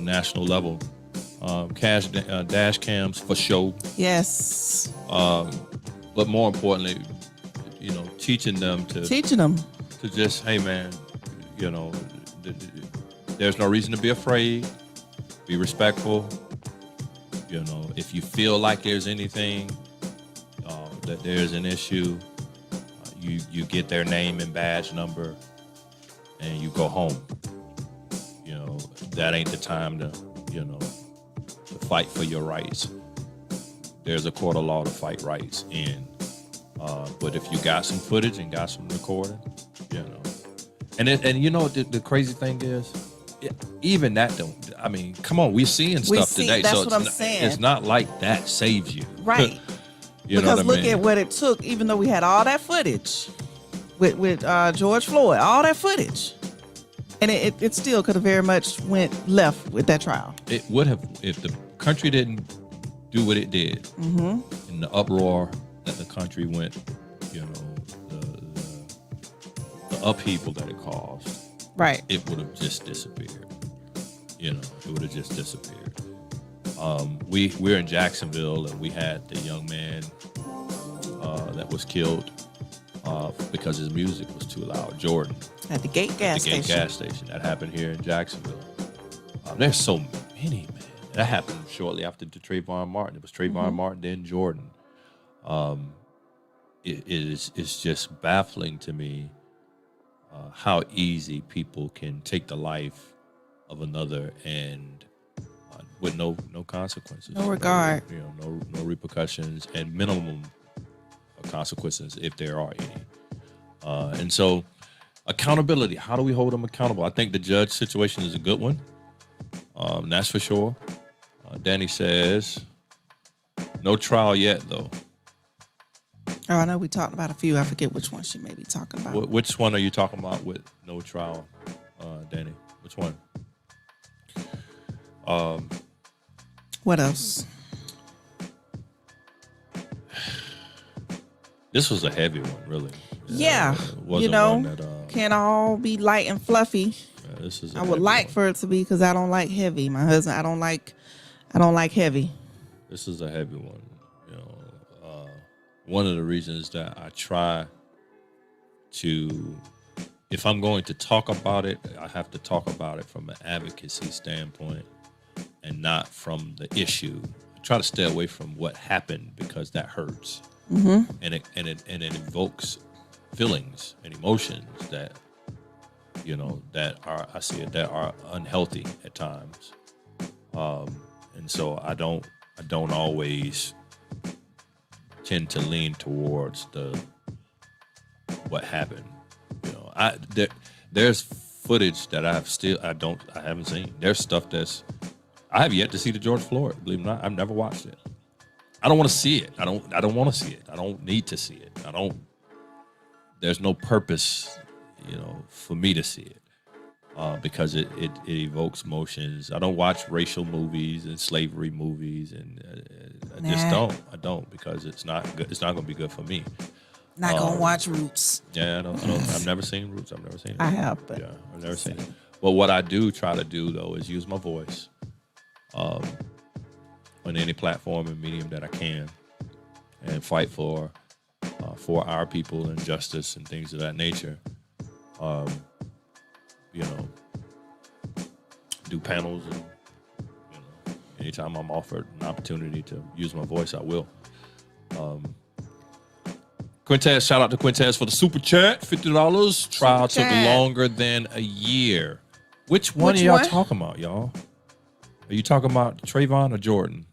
national level. Dash cams for show. Yes. But more importantly, teaching them to just, hey man, there's no reason to be afraid. Be respectful. If you feel like there's anything, that there's an issue, you get their name and badge number and you go home. That ain't the time to fight for your rights. There's a court of law to fight rights in. But if you got some footage and got some recording, and the crazy thing is, even that don't. I mean, come on, we're seeing stuff today. That's so what I'm saying. It's not like that saves you, right? Because look at what it took. Even though we had all that footage with George Floyd, all that footage, and it still could have very much went left with that trial. It would have if the country didn't do what it did in the uproar that the country went, the upheaval that it caused. Right. It would have just disappeared. It would have just disappeared. We're in Jacksonville, and we had the young man that was killed because his music was too loud. Jordan. At the Gate gas station. That happened here in Jacksonville. There's so many, man. That happened shortly after the Trayvon Martin. It was Trayvon Martin, then Jordan. It's just baffling to me how easy people can take the life of another and with no consequences, No regard. no repercussions, and minimum consequences if there are any. And so, accountability. How do we hold them accountable? I think the judge situation is a good one. That's for sure. Danny says, no trial yet, though. Oh, I know we talked about a few. I forget which one she may be talking about. Which one are you talking about with no trial, Danny? Which one? What else? This was a heavy one, really. Yeah, it wasn't one that, can't all be light and fluffy. this is. I would like for it to be, because I don't like heavy. My husband, I don't like heavy. This is a heavy one. One of the reasons that I try to, if I'm going to talk about it, I have to talk about it from an advocacy standpoint and not from the issue. I try to stay away from what happened because that hurts, and it evokes feelings and emotions that that are unhealthy at times, and so I don't always tend to lean towards what happened. There's footage that I haven't seen. There's stuff I have yet to see the George Floyd. Believe it or not, I've never watched it. I don't want to see it. I don't want to see it. I don't need to see it. There's no purpose, for me to see it, because it evokes emotions. I don't watch racial movies and slavery movies, and I just don't. I don't, because it's not good. It's not going to be good for me. Not gonna watch Roots. Yeah, I don't. I've never seen Roots. I've never seen it. I have, but yeah, I've never seen it. But what I do try to do, though, is use my voice on any platform and medium that I can, and fight for our people and justice and things of that nature. Do panels, and anytime I'm offered an opportunity to use my voice, I will. Quintez, shout out to Quintez for the super chat, $50. Trial took longer than a year. Which one are y'all talking about, y'all? Are you talking about Trayvon or Jordan?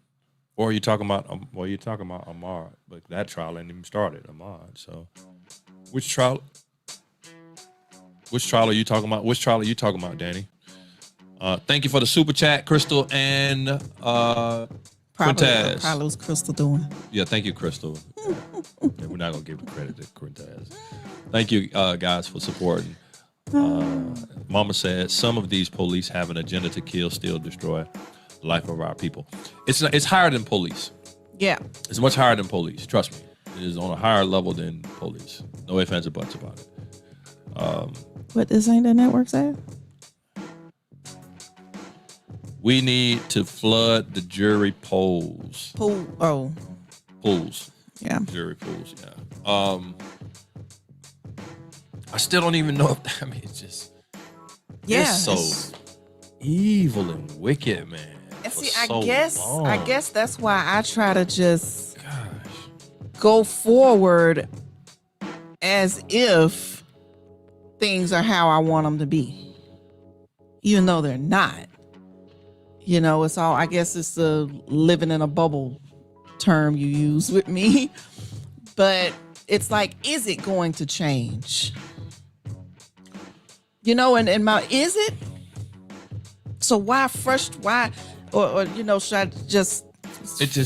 Or are you talking about Ahmaud? But that trial ain't even started, Ahmaud. So which trial are you talking about? Which trial are you talking about, Danny? Thank you for the super chat, Crystal and Quintez. Probably was Crystal doing. Yeah, thank you, Crystal. Yeah, we're not gonna give the credit to Quintez. Thank you, guys, for supporting. Mama said some of these police have an agenda to kill, steal, destroy the life of our people. It's higher than police. Yeah, it's much higher than police. Trust me, it is on a higher level than police. No ifs, ands, or buts about it. What this ain't the network saying? We need to flood the jury polls. Pools. Yeah. Jury pools. Yeah. I still don't even know if it's just. Yeah. It's so evil and wicked, man. And see, I guess that's why I try to just go forward as if things are how I want them to be, even though they're not. It's all, I guess it's the living in a bubble term you use with me. But it's like, is it going to change? Is it? So why should I just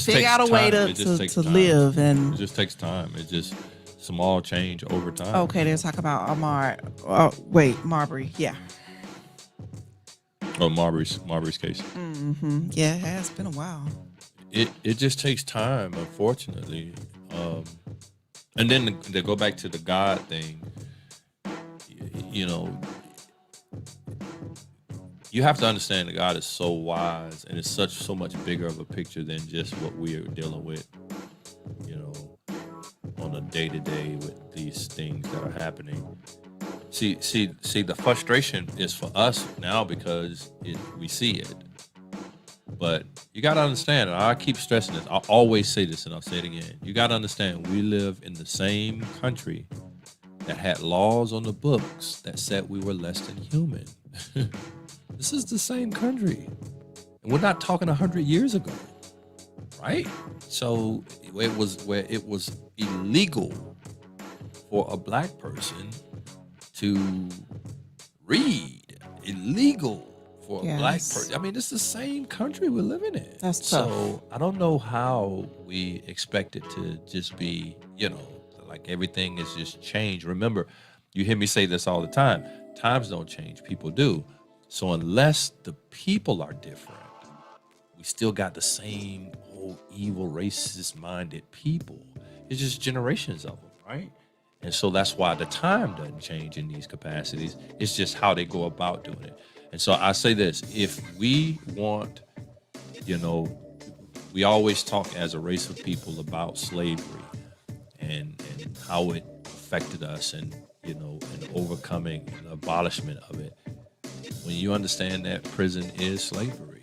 figure out a way to live? And it just takes time. It just small change over time. Okay, they're talking about Marbury. Yeah. Oh, Marbury's case. Mm-hmm. Yeah, it has been a while. It just takes time, unfortunately. And then to go back to the God thing, you have to understand that God is so wise, and it's so much bigger of a picture than just what we are dealing with, on a day-to-day with these things that are happening. See, the frustration is for us now because we see it. But you got to understand, and I keep stressing this, I always say this and I'll say it again. You got to understand, we live in the same country that had laws on the books that said we were less than human. This is the same country. And we're not talking 100 years ago, right? So it was where it was illegal for a black person to read, illegal for a black person. I mean, it's the same country we're living in. That's tough. So I don't know how we expect it to just be, like everything is just changed. Remember, you hear me say this all the time. Times don't change, people do. So unless the people are different, we still got the same old evil, racist-minded people. It's just generations of them, right? And so that's why the time doesn't change in these capacities. It's just how they go about doing it. And so I say this, if we want, we always talk as a race of people about slavery and how it affected us and overcoming and abolishment of it. When you understand that prison is slavery,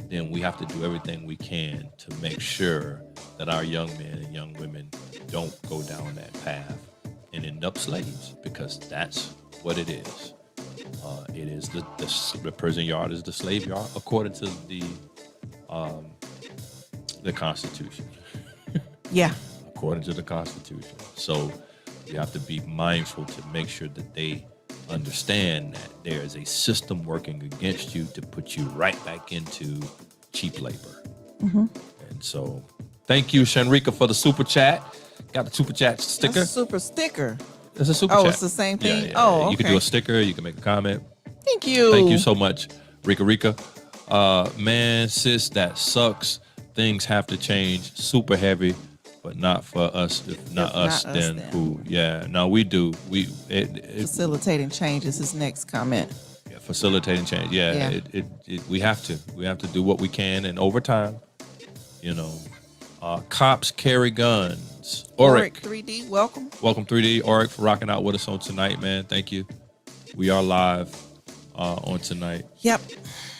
then we have to do everything we can to make sure that our young men and young women don't go down that path and end up slaves, because that's what it is. It is the prison yard is the slave yard according to the Constitution. Yeah. According to the Constitution. So you have to be mindful to make sure that they understand that there is a system working against you to put you right back into cheap labor. And so thank you, Shanrika, for the super chat. Got the super chat sticker. That's a super sticker. It's a super Oh, chat. it's the same thing? Yeah. Oh, You can okay. do a sticker. You can make a comment. Thank you. Thank you so much, Rika. Man, sis, that sucks. Things have to change. Super heavy, but not for us. If not us, then who? Yeah, no, we do. Facilitating change is his next comment. Yeah, facilitating change. Yeah. We have to. We have to do what we can, and over time, cops carry guns. Oric 3D, welcome. Welcome 3D. Oric for rocking out with us on tonight, man. Thank you. We are live on tonight. Yep.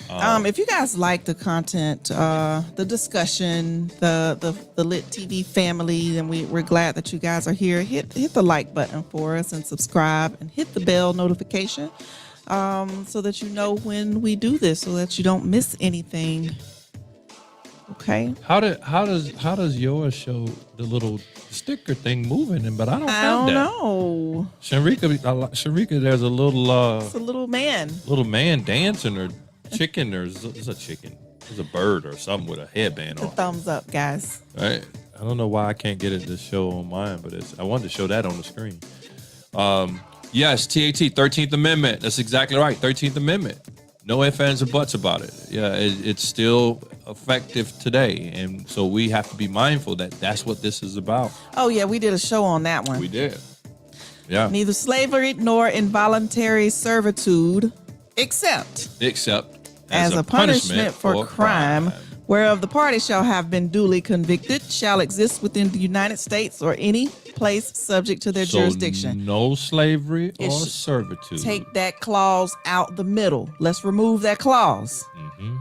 If you guys like the content, the discussion, the LiT TV family, then we're glad that you guys are here. Hit the like button for us and subscribe and hit the bell notification so that you know when we do this, so that you don't miss anything. Okay. How does yours show the little sticker thing moving? But I don't I have don't that. know. Sharika, there's a little It's a little man. dancing or chicken or it's a chicken. It's a bird or something with a headband The on. thumbs up, guys. Right. I don't know why I can't get it to show on mine, but I wanted to show that on the screen. Yes, TAT, 13th Amendment. That's exactly right. 13th Amendment. No ifs, ands, or buts about it. Yeah, it's still effective today. And so we have to be mindful that that's what this is about. Oh, yeah, we did a show on that one. We did. Yeah. Neither slavery nor involuntary servitude, except as a punishment for crime, whereof the party shall have been duly convicted, shall exist within the United States or any place subject to their jurisdiction. No slavery It or should servitude. Take that clause out the middle. Let's remove that clause.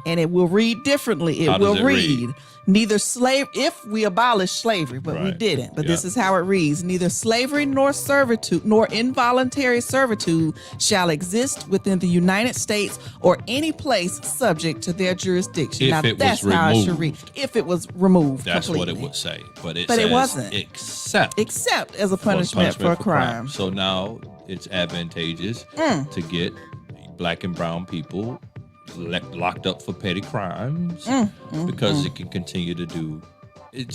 And it will read differently. How It does will it read? neither slave, if we abolish slavery, but we Right. didn't. But Yeah. this is how it reads. Neither slavery nor servitude, nor involuntary servitude shall exist within the United States or any place subject to their jurisdiction. If now, it was that's how it should read. removed. If it was removed That's completely. what it would say. But it But it says wasn't. Except as a punishment for a crime. So now it's advantageous to get black and brown people locked up for petty crimes because it can continue to do. It's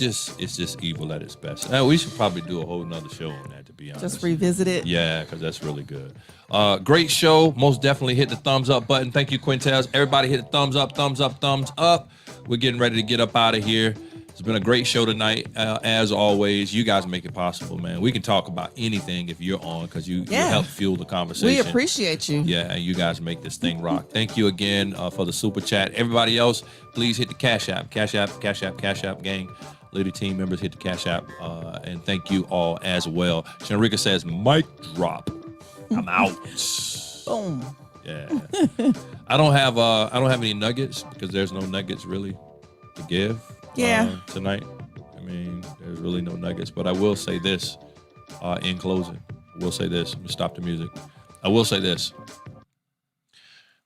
just evil at its best. We should probably do a whole nother show on that, to be honest. Just revisit it. Yeah, because that's really good. Great show. Most definitely hit the thumbs up button. Thank you, Quintez. Everybody hit the thumbs up, thumbs up, thumbs up. We're getting ready to get up out of here. It's been a great show tonight. As always, you guys make it possible, man. We can talk about anything if you're on, because you help fuel the conversation. We appreciate you. Yeah, and you guys make this thing rock. Thank you again for the super chat. Everybody else, please hit the Cash App. Cash App, gang. LiT team members, hit the Cash App. And thank you all as well. Shanrika says, mic drop. I'm out. Boom. Yeah. I don't have any nuggets because there's no nuggets really to give tonight. I mean, there's really no nuggets, but I will say this in closing. I will say this. I'm gonna stop the music. I will say this.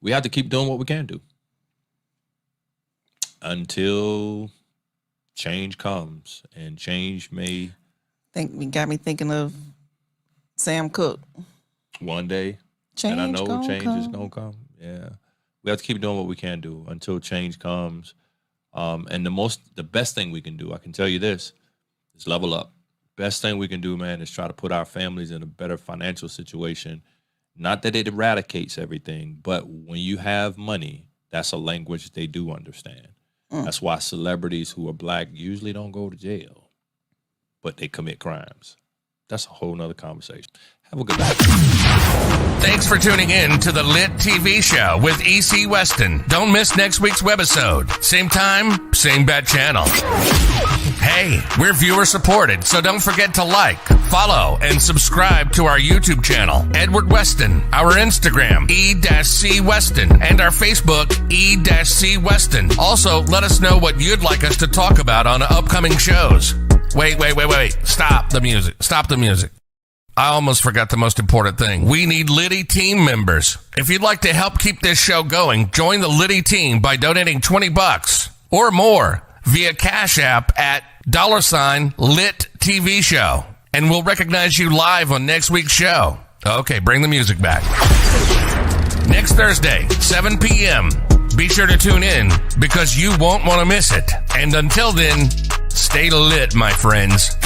We have to keep doing what we can do until change comes, and change may. Got me thinking of Sam Cooke. One day, Change and I know gonna change come. is gonna come. Yeah, we have to keep doing what we can do until change comes. And the best thing we can do, I can tell you this, is level up. Best thing we can do, man, is try to put our families in a better financial situation. Not that it eradicates everything, but when you have money, that's a language they do understand. That's why celebrities who are black usually don't go to jail, but they commit crimes. That's a whole nother conversation. Have a good night. Thanks for tuning in to the LiT TV show with E.C. Weston. Don't miss next week's webisode. Same time, same bad channel. Hey, we're viewer supported, so don't forget to like, follow, and subscribe to our YouTube channel, Edward Weston, our Instagram, E-C Weston, and our Facebook, E-C Weston. Also, let us know what you'd like us to talk about on upcoming shows. Wait. Stop the music. I almost forgot the most important thing. We need LiT team members. If you'd like to help keep this show going, join the LiT team by donating $20 or more via Cash App at $LiT TV show. And we'll recognize you live on next week's show. Okay, bring the music back. Next Thursday, 7 p.m. Be sure to tune in because you won't want to miss it. And until then, stay lit, my friends.